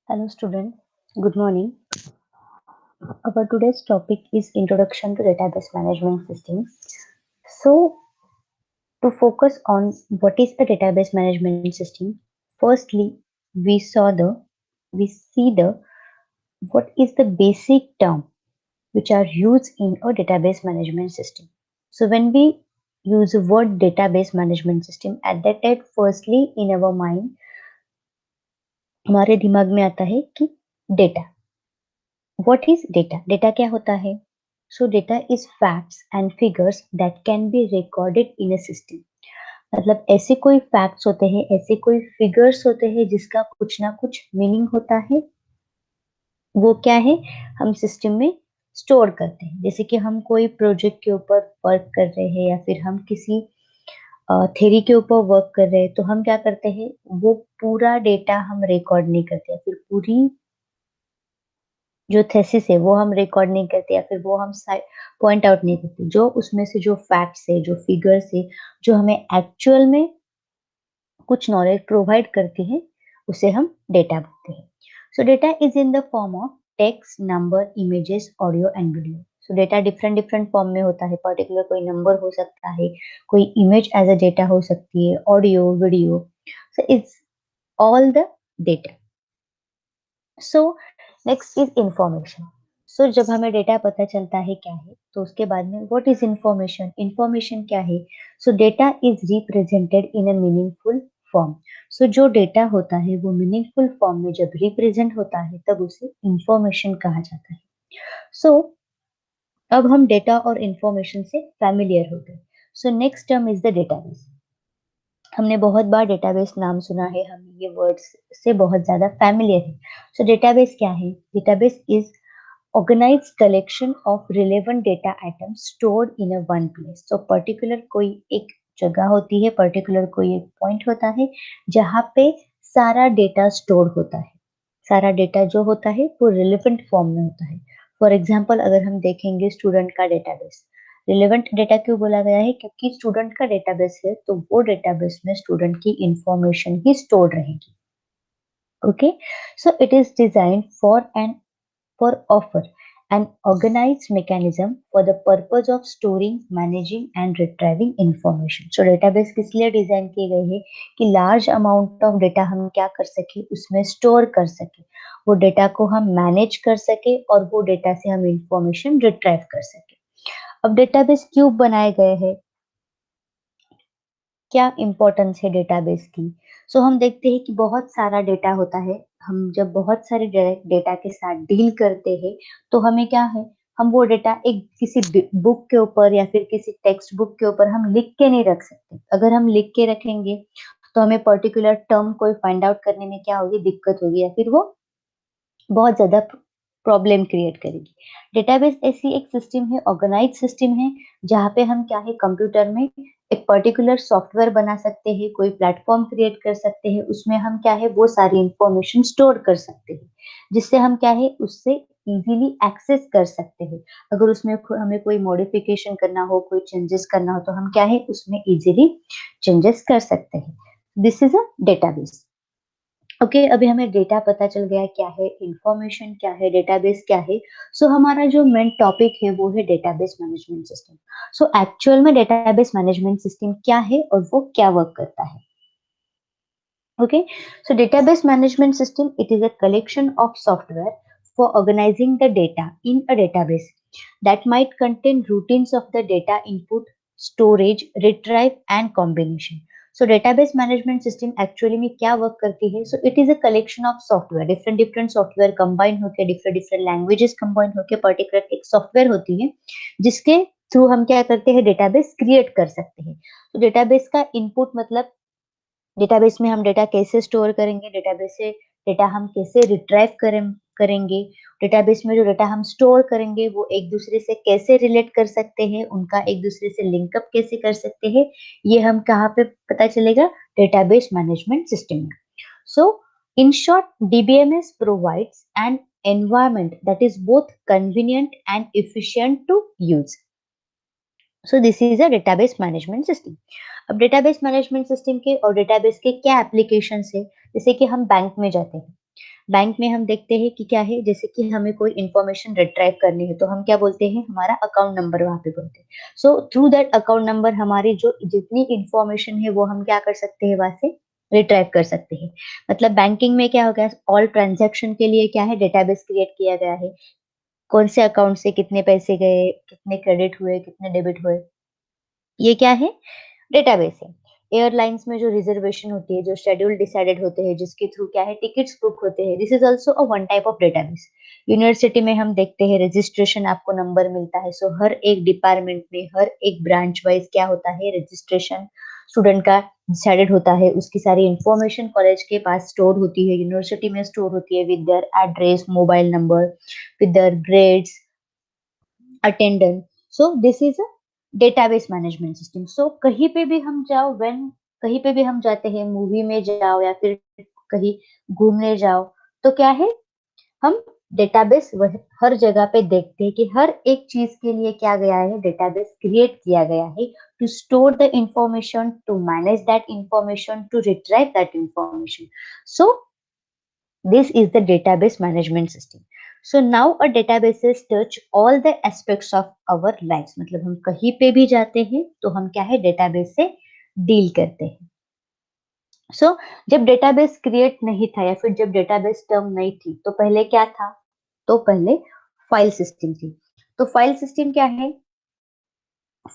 Hello students, good morning. Our today's topic is Introduction to Database Management System. So, to focus on what is a database management system, firstly we see the what is the basic term which are used in a database management system. So when we use the word database management system, at that time firstly in our mind हमारे दिमाग में आता है कि data. What is data? Data क्या होता है? So data is facts and figures that can be recorded in a system. मतलब ऐसे कोई फैक्ट्स होते हैं, ऐसे कोई फिगर्स होते हैं जिसका कुछ ना कुछ मीनिंग होता है. वो क्या है? हम सिस्टम में स्टोर करते हैं. जैसे कि हम कोई प्रोजेक्ट के ऊपर वर्क कर रहे हैं या फिर हम किसी थ्योरी के ऊपर वर्क कर रहे हैं, तो हम क्या करते हैं? वो पूरा डेटा हम रिकॉर्ड नहीं करते या फिर पूरी जो थीसिस है वो हम रिकॉर्ड नहीं करते या फिर वो हम पॉइंट आउट नहीं करते. जो उसमें से जो फैक्ट्स है, जो फिगर्स है, जो हमें एक्चुअल में कुछ नॉलेज प्रोवाइड करती है, उसे हम डेटा बोलते हैं. सो data is in the form of text, number, images, audio and video. So data different different form में होता है. पर्टिकुलर कोई नंबर हो सकता है, कोई इमेज एज अ डेटा हो सकती है, audio, video. So it's all the data. So next is information. So जब हमें डेटा पता चलता है क्या है, तो उसके बाद में व्हाट इज इंफॉर्मेशन. इंफॉर्मेशन क्या है? So data is represented in a meaningful form. So जो डेटा होता है वो मीनिंगफुल फॉर्म में जब रिप्रेजेंट होता है तब उसे इंफॉर्मेशन कहा जाता है. सो अब हम डेटा और इंफॉर्मेशन से फैमिलियर हो गए. So next term is the database. हमने बहुत बार डेटाबेस नाम सुना है, हम ये वर्ड्स से बहुत ज्यादा फैमिलियर है. सो डेटाबेस क्या है? Database is organized collection of relevant data items stored in a one place. So particular कोई एक जगह होती है, particular कोई एक पॉइंट होता है जहाँ पे सारा डेटा स्टोर होता है. सारा डेटा जो होता है वो रिलेवेंट फॉर्म में होता है. फॉर एग्जाम्पल अगर हम देखेंगे स्टूडेंट का डेटाबेस, रिलेवेंट डेटा क्यों बोला गया है? क्योंकि स्टूडेंट का डेटाबेस है तो वो डेटाबेस में स्टूडेंट की इंफॉर्मेशन ही स्टोर रहेगी. Okay, so it is designed for an for offer an organized mechanism for the purpose of storing, managing and retrieving information. So database किस लिए डिजाइन किए गए हैं? कि लार्ज अमाउंट ऑफ डेटा हम क्या कर सके? उसमें स्टोर कर सके, वो डेटा को हम मैनेज कर सके और वो डेटा से हम इंफॉर्मेशन रिट्राइव कर सके. अब डेटाबेस क्यों बनाए गए हैं? क्या इम्पोर्टेंस है डेटाबेस की? सो हम देखते हैं कि बहुत सारा डेटा होता है. हम जब बहुत सारे डेटा के साथ डील करते हैं तो हमें क्या है? हम वो डेटा एक किसी बुक के ऊपर या फिर किसी टेक्स्ट बुक के ऊपर हम लिख के नहीं रख सकते. अगर हम लिख के रखेंगे तो हमें पर्टिकुलर टर्म कोई फाइंड आउट करने में क्या होगी? दिक्कत होगी या फिर वो बहुत ज़्यादा प्रॉब्लम क्रिएट करेगी. डेटाबेस ऐसी एक सिस्टम है, ऑर्गेनाइज्ड सिस्टम है, जहाँ पे हम क्या है कंप्यूटर में एक पर्टिकुलर सॉफ्टवेयर बना सकते हैं, कोई प्लेटफॉर्म क्रिएट कर सकते हैं, उसमें हम क्या है वो सारी इंफॉर्मेशन स्टोर कर सकते हैं, जिससे हम क्या है उससे इजीली एक्सेस कर सकते हैं. अगर उसमें हमें कोई मॉडिफिकेशन करना हो, कोई चेंजेस करना हो, तो हम क्या है उसमें इजीली चेंजेस कर सकते हैं. This is a database. Okay, अभी हमें डेटा पता चल गया क्या है, इंफॉर्मेशन क्या है, डेटाबेस क्या है. सो हमारा जो मेन टॉपिक है वो है database management system. So actual में डेटाबेस मैनेजमेंट सिस्टम क्या है और वो क्या वर्क करता है? Okay, so database management system it is a collection of software for organizing the data in a database that might contain routines of the data input, storage, retrieve and combination. So database management system actually में क्या work करती है? So it is a collection of software, different different software combine होके, different different languages combine होके particular एक software होती है जिसके थ्रू हम क्या करते हैं? डेटाबेस क्रिएट कर सकते हैं. तो डेटाबेस का इनपुट मतलब डेटाबेस में हम डेटा कैसे स्टोर करेंगे, डेटाबेस से डेटा हम कैसे रिट्राइव करेंगे, डेटाबेस में जो डेटा हम स्टोर करेंगे वो एक दूसरे से कैसे रिलेट कर सकते हैं, उनका एक दूसरे से लिंकअप कैसे कर सकते हैं, ये हम कहाँ पे पता चलेगा? डेटाबेस मैनेजमेंट सिस्टम में. So in short, DBMS provides an environment that is both convenient and efficient to use. So this is a database management system. अब डेटाबेस मैनेजमेंट सिस्टम के और डेटाबेस के क्या एप्लीकेशन है? जैसे कि हम बैंक में जाते हैं, बैंक में हम देखते हैं कि क्या है, जैसे कि हमें कोई इन्फॉर्मेशन रिट्राइव करनी है तो हम क्या बोलते हैं, हमारा अकाउंट नंबर वहां पे बोलते हैं। So through that account number हमारी जो जितनी इंफॉर्मेशन है वो हम क्या कर सकते हैं, वहां से रिट्राइव कर सकते हैं। मतलब बैंकिंग में क्या हो गया, ऑल ट्रांजैक्शन के लिए क्या है, डेटाबेस क्रिएट किया गया है। कौन से अकाउंट से कितने पैसे गए, कितने क्रेडिट हुए, कितने डेबिट हुए, ये क्या है, डेटाबेस है। एयरलाइंस में जो रिजर्वेशन होती है, जो शेड्यूल डिसाइडेड होते हैं, जिसके थ्रू क्या है टिकट्स बुक होते हैं, this is also a one type of database. University में हम देखते हैं रजिस्ट्रेशन आपको नंबर मिलता है। सो हर एक डिपार्टमेंट में, हर एक ब्रांच वाइज क्या होता है, रजिस्ट्रेशन स्टूडेंट का डिसाइडेड होता है। उसकी सारी इंफॉर्मेशन कॉलेज के पास स्टोर होती है, यूनिवर्सिटी में स्टोर होती है, with their address, mobile number, with their grades, attendance. So this is a database management system. So कहीं पे भी हम जाओ, व्हेन कहीं पे भी हम जाते हैं, मूवी में जाओ या फिर कहीं घूमने जाओ, तो क्या है, हम डेटाबेस हर जगह पे देखते हैं कि हर एक चीज के लिए क्या गया है, डेटाबेस क्रिएट किया गया है to store the information, to manage that information, to retrieve that information. So this is the database management system. So now a databases touch all the aspects of our lives. मतलब हम कहीं पे भी जाते हैं तो हम क्या है, डेटाबेस से डील करते हैं। सो जब डेटाबेस क्रिएट नहीं था या फिर जब डेटाबेस टर्म नहीं थी तो पहले क्या था, तो पहले फाइल सिस्टम थी। तो फाइल सिस्टम क्या है,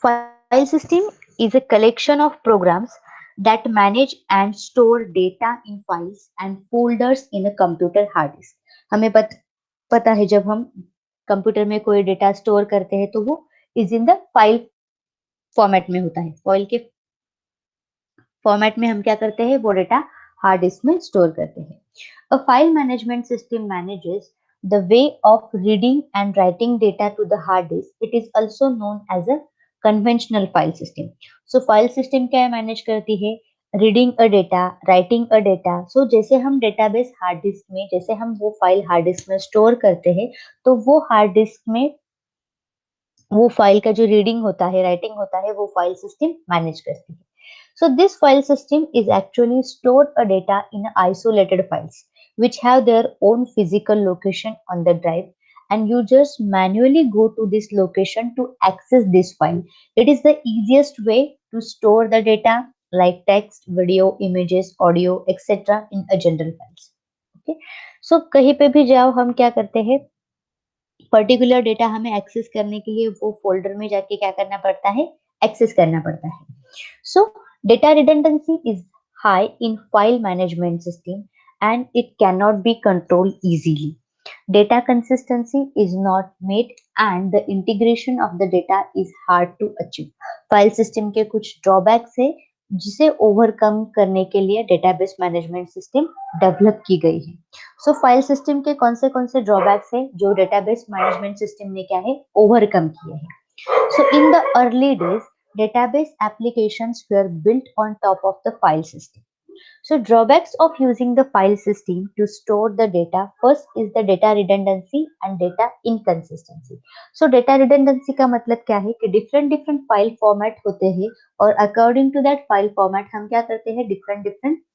file system is a collection of programs that manage and store data in files and folders in a computer hard disk। हमें पता है जब हम कंप्यूटर में कोई डेटा स्टोर करते हैं तो वो is in the file format में होता है। फाइल के फॉर्मेट में हम क्या करते हैं, वो डेटा हार्ड डिस्क में स्टोर करते हैं। A file management system manages the way of reading and writing data to the hard disk. It is also known as a conventional file system. So file system क्या manage करती है, reading a data, writing a data. So जैसे हम database hard disk में, जैसे हम वो file hard disk में स्टोर करते हैं, तो वो हार्ड डिस्क में वो फाइल का जो रीडिंग होता है, राइटिंग होता है, वो फाइल सिस्टम मैनेज करती है। So this file system is actually stored a data in isolated files which have their own physical location on the drive, and you just manually go to this location to access this file. It is the easiest way to store the data like text, video, images, audio, etc. in a general files. Okay. So कहीं पे भी जाओ हम क्या करते हैं, particular data हमें access करने के लिए वो फोल्डर में जाके क्या करना पड़ता है, एक्सेस करना पड़ता है। So data redundancy is high in file management system and it can not be control easily. Data consistency is not met and the integration of the data is hard to achieve. File system के कुछ drawbacks है जिसे overcome करने के लिए database management system develop की गई है। सो फाइल सिस्टम के कौन से ड्रॉबैक्स है जो डेटाबेस मैनेजमेंट सिस्टम ने क्या है, ओवरकम किए हैं। So in the early days database applications were built on top of the file system. So drawbacks of using the file system to store the data, first is the data redundancy and data inconsistency. So data redundancy का मतलब क्या है कि different different file format होते हैं और according to that file format हम क्या करते हैं, different different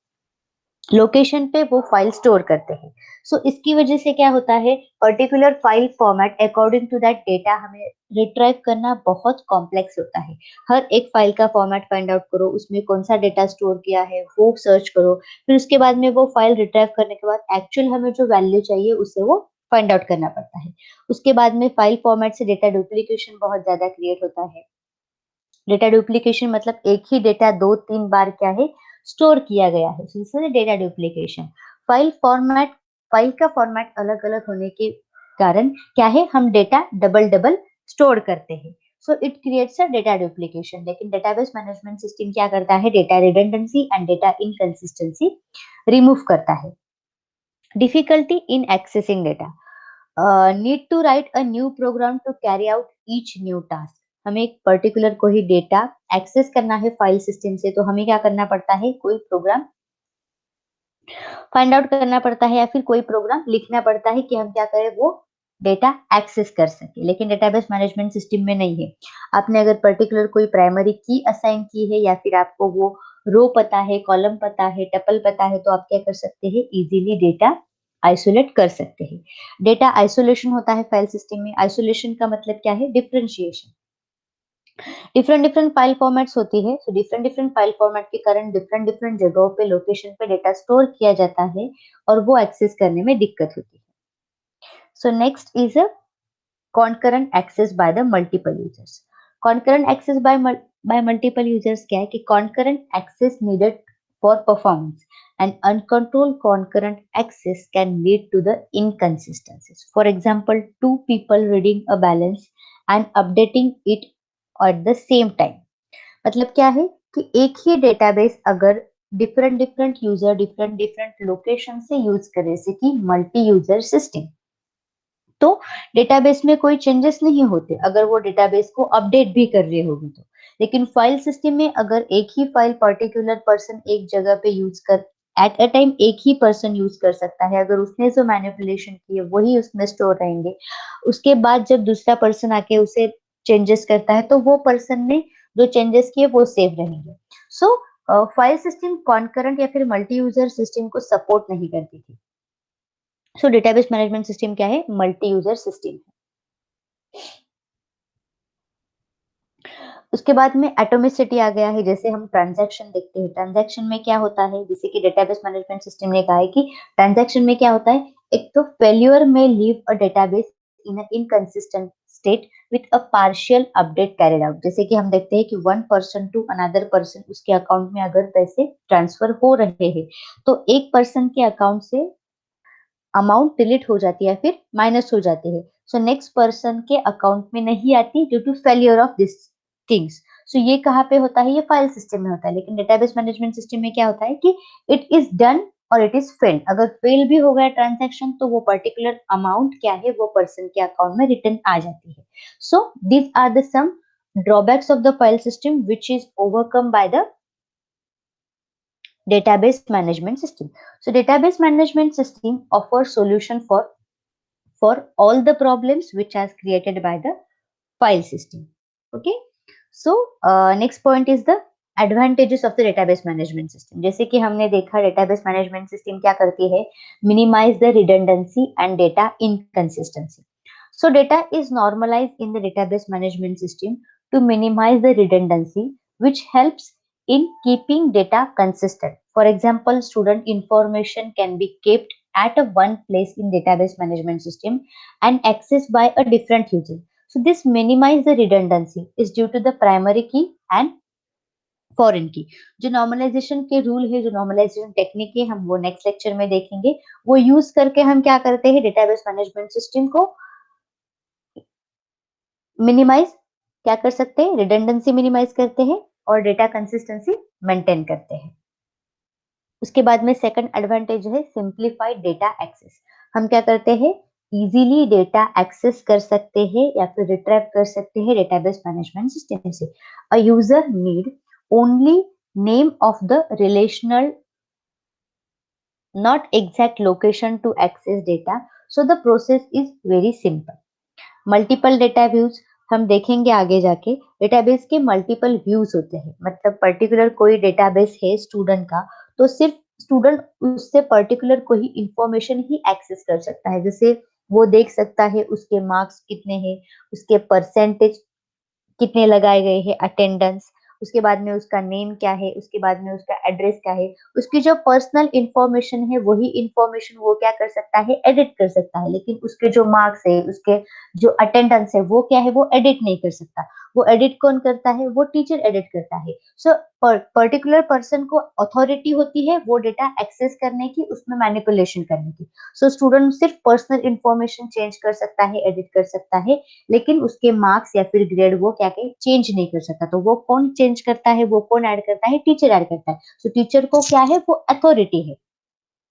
लोकेशन पे वो फाइल स्टोर करते हैं। सो इसकी वजह से क्या होता है, particular file format according to that data हमें रिट्राइव करना बहुत कॉम्प्लेक्स होता है। हर एक फाइल का फॉर्मेट फाइंड आउट करो, उसमें कौन सा डेटा स्टोर किया है वो सर्च करो, फिर उसके बाद में वो फाइल रिट्राइव करने के बाद एक्चुअल हमें जो वैल्यू चाहिए उसे वो फाइंड आउट करना पड़ता है। उसके बाद में फाइल फॉर्मेट से डेटा डुप्लीकेशन बहुत ज्यादा क्रिएट होता है। डेटा डुप्लीकेशन मतलब एक ही डेटा दो तीन बार क्या है, स्टोर किया गया है, इसलिए data duplication. File format, file का फॉर्मेट अलग अलग होने के कारण क्या है, हम डेटा डबल डबल स्टोर करते हैं। So it creates a data duplication. लेकिन डेटाबेस मैनेजमेंट सिस्टम क्या करता है, data redundancy and data inconsistency remove करता है। Difficulty in accessing data, need to write a new program to carry out each new task. हमें एक particular कोई data access करना है फाइल सिस्टम से, तो हमें क्या करना पड़ता है, कोई प्रोग्राम फाइंड आउट करना पड़ता है या फिर कोई प्रोग्राम लिखना पड़ता है कि हम क्या करें, वो डेटा एक्सेस कर सके। लेकिन डेटाबेस मैनेजमेंट सिस्टम में नहीं है। आपने अगर पर्टिकुलर कोई प्राइमरी की असाइन की है या फिर आपको वो रो पता है, कॉलम पता है, टपल पता है, तो आप क्या कर सकते हैं, इजीली डेटा आइसोलेट कर सकते हैं। डेटा आइसोलेशन होता है फाइल सिस्टम में। आइसोलेशन का मतलब क्या है? Differentiation. Different different file formats होती है, so different different file format के कारण डिफरेंट डिफरेंट जगहों पे, लोकेशन पे डेटा स्टोर किया जाता है और वो एक्सेस करने में दिक्कत होती है। So next is a concurrent access by the multiple users. Concurrent access by multiple users क्या है कि concurrent access needed for performance and uncontrolled concurrent access can lead to the inconsistencies. For example, two people reading a balance and updating it at the same time. मतलब क्या है कि एक ही database अगर different different user different different location से use करे, जैसे कि मल्टी यूजर सिस्टम, तो डेटाबेस में कोई चेंजेस नहीं होते अगर वो डेटाबेस को अपडेट भी कर रहे होंगे तो। लेकिन फाइल सिस्टम में अगर एक ही फाइल पर्टिकुलर पर्सन एक जगह पे यूज कर, एट अ टाइम एक ही पर्सन यूज कर सकता है, अगर उसने जो मैनिपुलेशन की है वही उसमें स्टोर रहेंगे, उसके बाद जब दूसरा पर्सन आके उसे चेंजेस करता है तो वो पर्सन ने जो चेंजेस किए वो सेव रहेंगे। सो फाइल सिस्टम कॉन्करेंट या फिर मल्टी यूजर सिस्टम को सपोर्ट नहीं करती थी। सो डेटाबेस मैनेजमेंट सिस्टम क्या है? Multi user system. उसके बाद में एटॉमिसिटी आ गया है। जैसे हम ट्रांजैक्शन देखते हैं, ट्रांजैक्शन में क्या होता है, जैसे कि डेटाबेस मैनेजमेंट सिस्टम ने कहा है कि ट्रांजैक्शन में क्या होता है, एक तो फेल्यूर में leave a database in inconsistent state with a partial update carried out. जैसे कि हम देखते हैं कि one person to another person, उसके अकाउंट में अगर पैसे ट्रांसफर हो रहे हैं तो एक पर्सन के अकाउंट से अमाउंट डिलीट हो जाती है, फिर माइनस हो जाती है, सो नेक्स्ट पर्सन के अकाउंट में नहीं आती due to failure of this things. So ये कहाँ पे होता है? ये फाइल सिस्टम में होता है। लेकिन डेटाबेस मैनेजमेंट सिस्टम में क्या होता है कि इट इज डन और इट इज फेल्ड। अगर फेल भी हो गया ट्रांजेक्शन तो वो पर्टिकुलर अमाउंट क्या है वो पर्सन के अकाउंट में रिटर्न आ जाती है। So these are the some drawbacks of the file system which is overcome by the database management system. So database management system offers solution for all the problems which are created by the file system. Okay. So next point is the advantages of the database management system. जैसे कि हमने देखा database management system क्या करती है, minimize the redundancy and data inconsistency. So data is normalized in the database management system to minimize the redundancy, which helps in keeping data consistent. For example, student information can be kept at a one place in database management system and accessed by a different user. So this minimize the redundancy is due to the primary key and foreign की। जो normalisation के rule है, जो normalisation technique है, हम वो next lecture में देखेंगे। वो यूज करके हम क्या करते हैं, डेटाबेस मैनेजमेंट सिस्टम को मिनिमाइज क्या कर सकते हैं, रिडंडेंसी मिनिमाइज करते हैं और डेटा कंसिस्टेंसी मेंटेन करते हैं। उसके बाद में सेकंड एडवांटेज है सिंप्लीफाइड डेटा एक्सेस। हम क्या करते हैं, इजीली डेटा एक्सेस कर सकते हैं या फिर रिट्रीव कर सकते हैं डेटाबेस मैनेजमेंट सिस्टम से। A user need only name of the relational, not exact location to access data, so the process is very simple. Multiple data views हम देखेंगे आगे जाके। डेटाबेस के मल्टीपल व्यूज होते हैं, मतलब पर्टिकुलर कोई डेटाबेस है स्टूडेंट का, तो सिर्फ स्टूडेंट उससे पर्टिकुलर कोई इंफॉर्मेशन ही एक्सेस कर सकता है। जैसे वो देख सकता है उसके मार्क्स कितने हैं, उसके परसेंटेज कितने लगाए गए हैं, अटेंडेंस, उसके बाद में उसका नेम क्या है, उसके बाद में उसका एड्रेस क्या है, उसकी जो पर्सनल इंफॉर्मेशन है वही इंफॉर्मेशन वो क्या कर सकता है, एडिट कर सकता है। लेकिन उसके जो मार्क्स है, उसके जो अटेंडेंस है, वो क्या है, वो एडिट नहीं कर सकता। वो एडिट कौन करता है, वो टीचर एडिट करता है। सो पर्टिकुलर पर्सन को अथॉरिटी होती है वो डेटा एक्सेस करने की, उसमें मैनिपुलेशन करने की। सो स्टूडेंट सिर्फ पर्सनल इंफॉर्मेशन चेंज कर सकता है, एडिट कर सकता है, लेकिन उसके मार्क्स या फिर ग्रेड वो क्या कहे चेंज नहीं कर सकता। तो वो कौन चेंज करता है, वो कौन ऐड करता है, टीचर ऐड करता है। सो टीचर को क्या है, वो अथॉरिटी है।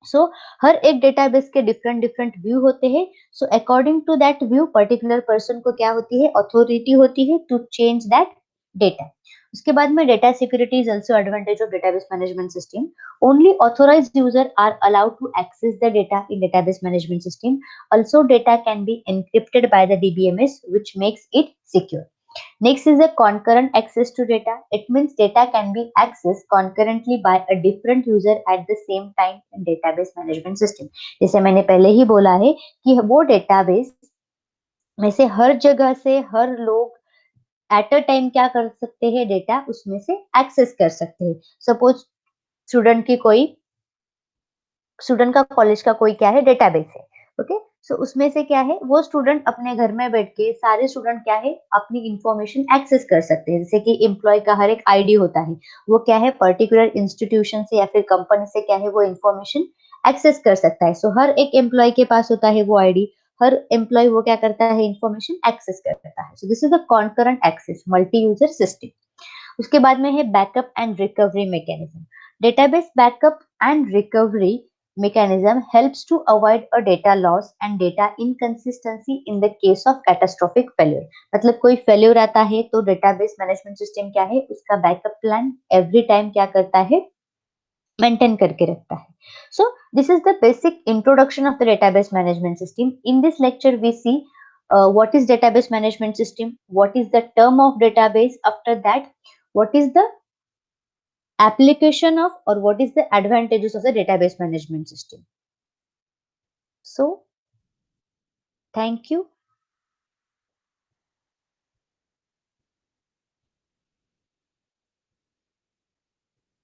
सो हर एक डेटाबेस के डिफरेंट डिफरेंट व्यू होते हैं। So according to that view particular person को क्या होती है, अथॉरिटी होती है टू चेंज दैट डेटा। उसके बाद में data security is also advantage of database management system. Only authorised user are allowed to access the data in database management system. Also data can be encrypted by the DBMS which makes it secure. Next is a concurrent access to data. It means data can be accessed concurrently by a different user at the same time in database management system. जैसे मैंने पहले ही बोला है कि वो database में से हर जगह से हर लोग एट अ टाइम क्या कर सकते हैं, डेटा उसमें से एक्सेस कर सकते हैं। सपोज स्टूडेंट की कोई स्टूडेंट का कॉलेज का कोई क्या है, डेटाबेस है। ओके, सो उसमें से क्या है, वो स्टूडेंट अपने घर में बैठ के सारे स्टूडेंट क्या है, अपनी इंफॉर्मेशन एक्सेस कर सकते हैं। जैसे कि एम्प्लॉय का हर एक आईडी होता है, वो क्या है, पर्टिकुलर इंस्टीट्यूशन से या फिर कंपनी से क्या है, वो इंफॉर्मेशन एक्सेस कर सकता है। सो हर एक एम्प्लॉय के पास होता है वो आईडी, हर एम्प्लॉय वो क्या करता है, इंफॉर्मेशन एक्सेस करता है। So this is the concurrent access multi user system. उसके बाद में है backup and recovery mechanism. Database backup and recovery mechanism helps to avoid a data loss and data inconsistency in the case of catastrophic failure। मतलब कोई failure आता है तो database management system क्या है, उसका बैकअप प्लान एवरी टाइम क्या करता है, मेंटेन करके रखता है। So this is the basic introduction of the database management system. In this lecture we see what is database management system, what is the term of database, after that what is the application of or what is the advantages of the database management system. So thank you.